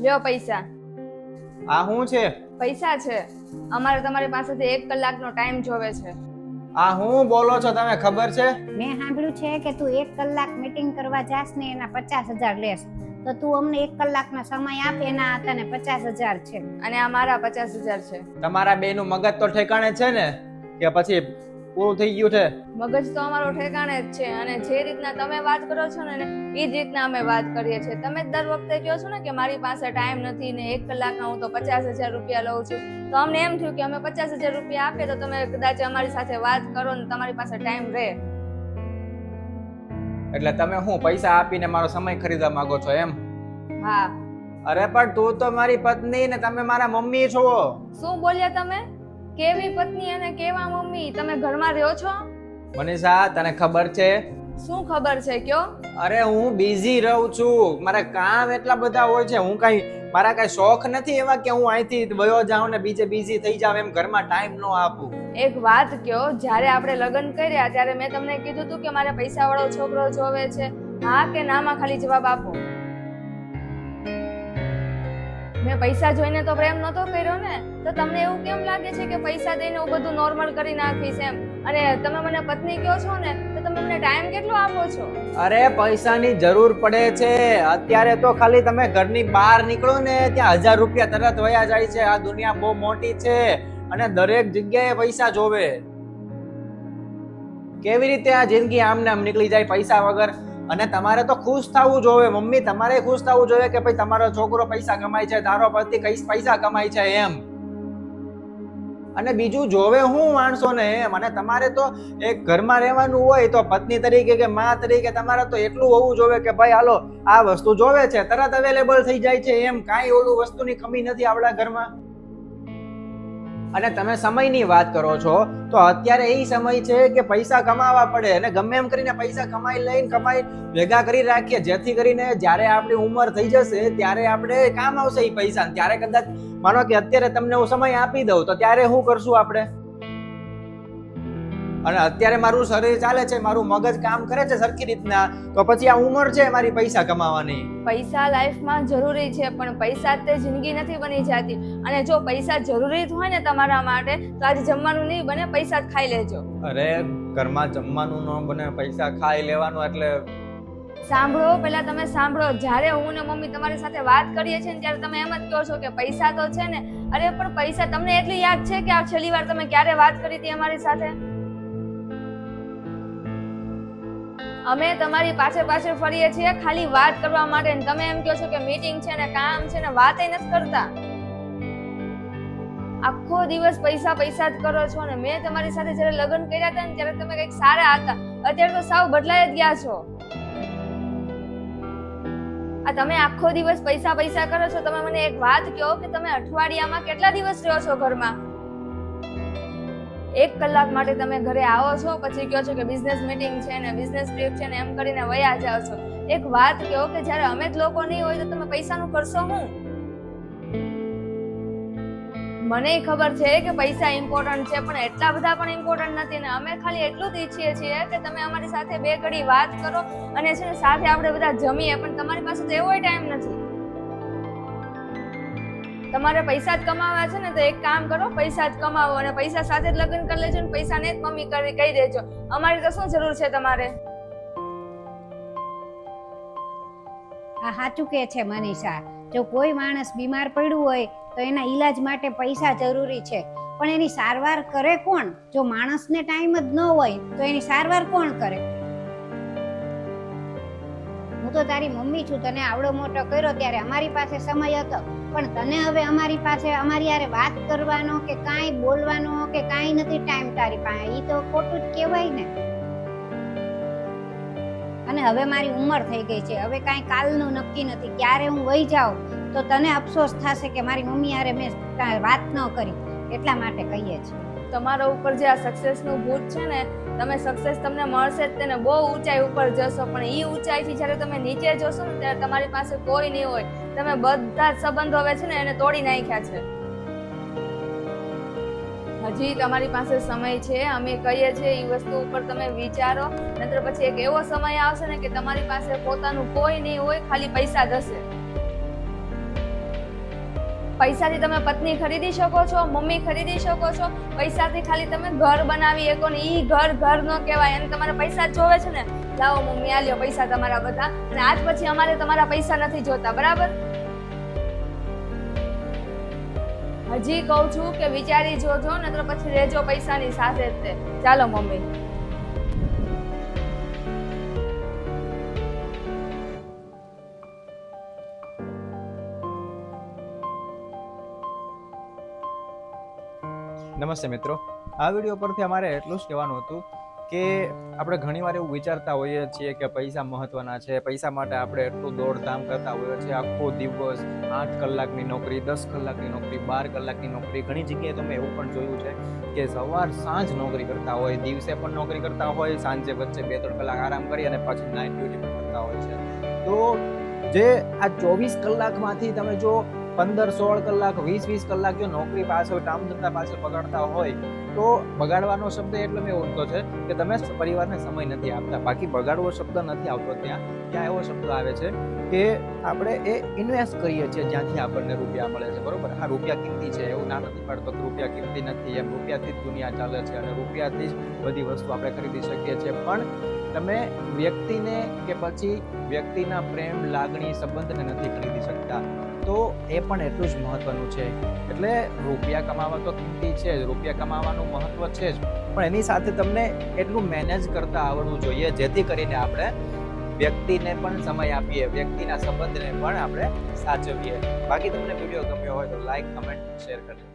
લ્યો પૈસા. આ શું છે? પૈસા છે. અમારે તમારી પાસેથી 1 કલાકનો ટાઈમ જોવે છે. આ હું બોલો છો તમે? ખબર છે? મેં સાંભળ્યું છે કે તું 1 કલાક મીટિંગ કરવા જાસ ને એના 50,000 લેસ, તો તું અમને 1 કલાકનો સમય આપ, એના તને 50,000 છે. અને આ મારા 50,000 છે. તમારા બેનું મગજ તો ઠેકાણે છે ને, કે પછી પૂરું થઈ ગયું છે? મગજ તો અમારો ઠેકાણે જ છે, અને જે રીતના તમે વાત કરો છો ને એ જ રીતના અમે વાત કરીએ છીએ. તમે દર વખતે કહો છો ને કે મારી પાસે ટાઈમ નથી ને 1 કલાકના હું તો 50,000 રૂપિયા લઉં છું, તો અમને એમ થયું કે અમે 50,000 રૂપિયા આપીએ તો તમે કદાચ અમારી સાથે વાત કરો ને તમારી પાસે ટાઈમ રહે. એટલે તમે હું પૈસા આપીને મારો સમય ખરીદવા માંગો છો એમ? હા. અરે પણ તું તો મારી પત્ની ને તમે મારા મમ્મી છો. શું બોલ્યા તમે? કેવી પત્ની અને કેવા મમ્મી? તમે ઘરમાં રહ્યો છો? મનીષા, તને ખબર છે? શું ખબર છે? કયો. અરે હું બિઝી રહું છું, મારા કામ એટલા બધા હોય છે. મારા કઈ શોખ નથી એવા કે હું અહીંથી વયો જાઉં ને બીજે બિઝી થઈ જાવ, એમ ઘરમાં ટાઈમ ન આપું. એક વાત કયો, જ્યારે આપણે લગ્ન કર્યા ત્યારે મેં તમને કીધું હતું કે મારે પૈસા વાળો છોકરો જોવે છે? હા કે ના માં ખાલી જવાબ આપો. મેં પૈસા જોઈને તો પ્રેમ નતો કર્યો ને, તો તમને એવું કેમ લાગે છે કે પૈસા દઈને હું બધું નોર્મલ કરી નાખીશ એમ? અને તમે મને પત્ની કહો છો ને, તો તમે મને ટાઈમ કેટલો આપો છો? અરે પૈસાની જરૂર પડે છે અત્યારે તો. ખાલી તમે ઘરની બહાર નીકળો ને ત્યાં 1000 રૂપિયા તરત વયા જાય છે. આ દુનિયા બહુ મોટી છે અને દરેક જગ્યાએ પૈસા જોવે. કેવી રીતે આ જિંદગી આમને આમ નીકળી જાય પૈસા વગર? અને તમારે તો ખુશ થવું જોઈએ મમ્મી, તમારે ખુશ થવું જોઈએ કે ભાઈ તમારો છોકરો પૈસા કમાય છે, તારો પતિ કઈ પૈસા કમાય છે એમ. અને બીજું જોવે હું માણસોને એમ. અને તમારે તો એક ઘરમાં રહેવાનું હોય તો પત્ની તરીકે કે માં તરીકે તમારે તો એટલું હોવું જોઈએ કે ભાઈ હાલો આ વસ્તુ જોવે છે તરત અવેલેબલ થઈ જાય છે એમ. કાંઈ ઓલું વસ્તુની કમી નથી આપણા ઘરમાં. અને તમે સમયની વાત કરો છો તો અત્યારે એ સમય છે કે પૈસા કમાવા પડે, અને ગમે એમ કરીને પૈસા કમાઈ ભેગા કરી રાખીએ, જેથી કરીને જ્યારે આપણી ઉંમર થઈ જશે ત્યારે આપણે કામ આવશે એ પૈસા. ત્યારે કદાચ માનો કે અત્યારે તમને હું સમય આપી દઉં તો ત્યારે શું કરશું આપણે? અને અત્યારે મારું શરીર ચાલે છે, મારું મગજ કામ કરે છે સરખી રીતના, તો પછી આ ઉંમર છે મારી પૈસા કમાવાની. પૈસા લાઈફમાં જરૂરી છે, પણ પૈસા તે જિંદગી નથી બની જતી. અને જો પૈસા જરૂરી હોય ને તમારા માટે, તો આજે જમવાનું નહીં બને, પૈસા જ ખાઈ લેજો. અરે ઘરમાં જમવાનું ન બને, પૈસા ખાઈ લેવાનું એટલે? સાંભળો, પેલા તમે સાંભળો. જ્યારે હું ને મમ્મી તમારી સાથે વાત કરીએ છીએ ને ત્યારે તમે એમ જ કહો છો કે પૈસા તો છે ને. અરે પણ પૈસા તમને એટલી યાદ છે કે આ છેલ્લી વાર તમે ક્યારે વાત કરી હતી અમારી સાથે? અમે તમારી પાછળ ફરીએ છીએ ખાલી વાત કરવા માટે, ને તમે એમ કહો છો કે મીટિંગ છે ને કામ છે ને, વાત નથી કરતા. આખો દિવસ પૈસા પૈસા જ કરો છો. ને મેં તમારી સાથે જ્યારે લગ્ન કર્યા હતા ને ત્યારે તમે કંઈક સારા હતા, અત્યારે તો સાવ બદલાઈ જ ગયા છો. આ તમે આખો દિવસ પૈસા પૈસા કરો છો. તમે મને એક વાત કહો કે તમે અઠવાડિયામાં કેટલા દિવસ રહ્યો છો ઘરમાં? 1 કલાક માટે તમે ઘરે આવો છો, પછી કહો છો કે બિઝનેસ મીટિંગ છે ને બિઝનેસ ટ્રીપ છે ને, એમ કરીને વયા જાઓ છો. એક વાત કહો કે જ્યારે અમે જ લોકો નહીં હોય તો તમે પૈસાનું કરશો શું? મને ખબર છે કે પૈસા ઇમ્પોર્ટન્ટ છે, પણ એટલા બધા પણ ઇમ્પોર્ટન્ટ નથી ને. અમે ખાલી એટલું જ ઈચ્છીએ છીએ કે તમે અમારી સાથે 2 ઘડી વાત કરો અને છે ને સાથે આપણે બધા જમીએ, પણ તમારી પાસે તો એવો ટાઈમ નથી. તમારે પૈસા જ કમાવા છે ને, તો એક કામ કરો, પૈસા જ કમાવો અને પૈસા સાથે જ લગ્ન કરી લેજો ને પૈસાને જ મમ્મી કહી દેજો. અમારી તો શું જરૂર છે તમારે? આ સાચું કે છે મનીષા. જો કોઈ માણસ બીમાર પડ્યું હોય તો એના ઈલાજ માટે પૈસા જરૂરી છે, પણ એની સારવાર કરે કોણ? જો માણસને ટાઈમ જ ન હોય તો એની સારવાર કોણ કરે? હું તો તારી મમ્મી છું, તને આવડો મોટો કર્યો ત્યારે અમારી પાસે સમય હતો, પણ તને હવે અમારી પાસે અમારી યારે વાત કરવાનો કે કાંઈ બોલવાનો કે કાંઈ નથી ટાઈમ તારી પાસે. એ તો ખોટું જ કહેવાય ને. અને હવે મારી ઉંમર થઈ ગઈ છે, હવે કાંઈ કાલનું નક્કી નથી. ક્યારે હું વહી જાઉં તો તને અફસોસ થશે કે મારી મમ્મી યારે મેં વાત ન કરી. એટલા માટે કહીએ છીએ. તમારા ઉપર જે આ સક્સેસનું ભૂત છે ને, તમે સક્સેસ તમને મળશે જ તેને, બહુ ઊંચાઈ ઉપર જશો, પણ એ ઊંચાઈથી જ્યારે તમે નીચે જોશો ને ત્યારે તમારી પાસે કોઈ નહીં હોય. તમે બધા જ સંબંધો હવે છે ને એને તોડી નાખ્યા છે. હજી તમારી પાસે સમય છે. અમે કહીએ છીએ એ વસ્તુ ઉપર તમે વિચારો, નહીતર પછી એક એવો સમય આવશે ને કે તમારી પાસે પોતાનું કોઈ નહીં હોય, ખાલી પૈસા જ હશે. પૈસાથી તમે પત્ની ખરીદી શકો છો, મમ્મી ખરીદી શકો છો, પૈસાથી ખાલી તમે ઘર બનાવી શકો ને ઈ ઘર ન કહેવાય. અને તમારે પૈસા જ જોવે છે ને, લાવો મમ્મી આ લ્યો પૈસા તમારા બધા, અને આજ પછી અમારે તમારા પૈસા નથી જોતા, બરાબર? હજી કહું છું કે વિચારી જોજો, નતર પછી રહેજો પૈસાની સાથે જ તે. ચાલો મમ્મી. નમસ્તે મિત્રો, આ વિડીયો પરથી અમારે એટલું જ કહેવાનું હતું કે આપણે ઘણીવાર એવું વિચારતા હોઈએ છીએ કે પૈસા મહત્વના છે, પૈસા માટે આપણે એટલું દોડધામ કરતા હોઈએ છીએ. આખો દિવસ 8 કલાકની નોકરી, 10 કલાકની નોકરી, 12 કલાકની નોકરી, ઘણી જગ્યાએ તમે એવું પણ જોયું છે કે સવાર સાંજ નોકરી કરતા હોય, દિવસે પણ નોકરી કરતા હોય, સાંજે વચ્ચે 2-3 કલાક આરામ કરી અને પાછી નાઇટ ડ્યુટી પણ કરતા હોય છે. તો જે આ 24 કલાકમાંથી તમે જો 15-16 કલાક, 20-20 કલાક જો નોકરી પાછળ, કામ ધંધા પાછળ બગાડતા હોય તો બગાડવાનો શબ્દ એટલે મેં ઓળખતો છે કે તમે પરિવારને સમય નથી આપતા. બાકી બગાડવો શબ્દ નથી આવતો ત્યાં એવો શબ્દ આવે છે કે આપણે એ ઇન્વેસ્ટ કરીએ છીએ જ્યાંથી આપણને રૂપિયા મળે છે, બરોબર? આ રૂપિયા કિંમતી છે, એવું ના નથી પાડતો કે રૂપિયા કિંમતી નથી. એમ રૂપિયાથી જ દુનિયા ચાલે છે અને રૂપિયાથી જ બધી વસ્તુ આપણે ખરીદી શકીએ છીએ. પણ તમે વ્યક્તિને કે પછી વ્યક્તિના પ્રેમ, લાગણી, સંબંધને નથી ખરીદી શકતા. તો એ પણ એટલું જ મહત્વનું છે. એટલે રૂપિયા કમાવા તો કિંમતી છે જ, રૂપિયા કમાવાનું મહત્વ છે જ, પણ એની સાથે તમને એટલું મેનેજ કરતા આવડવું જોઈએ જેથી કરીને આપણે વ્યક્તિને પણ સમય આપીએ, વ્યક્તિના સંબંધને પણ આપણે સાચવીએ. બાકી તમને વિડીયો ગમ્યો હોય તો લાઈક, કમેન્ટ, શેર કરજો.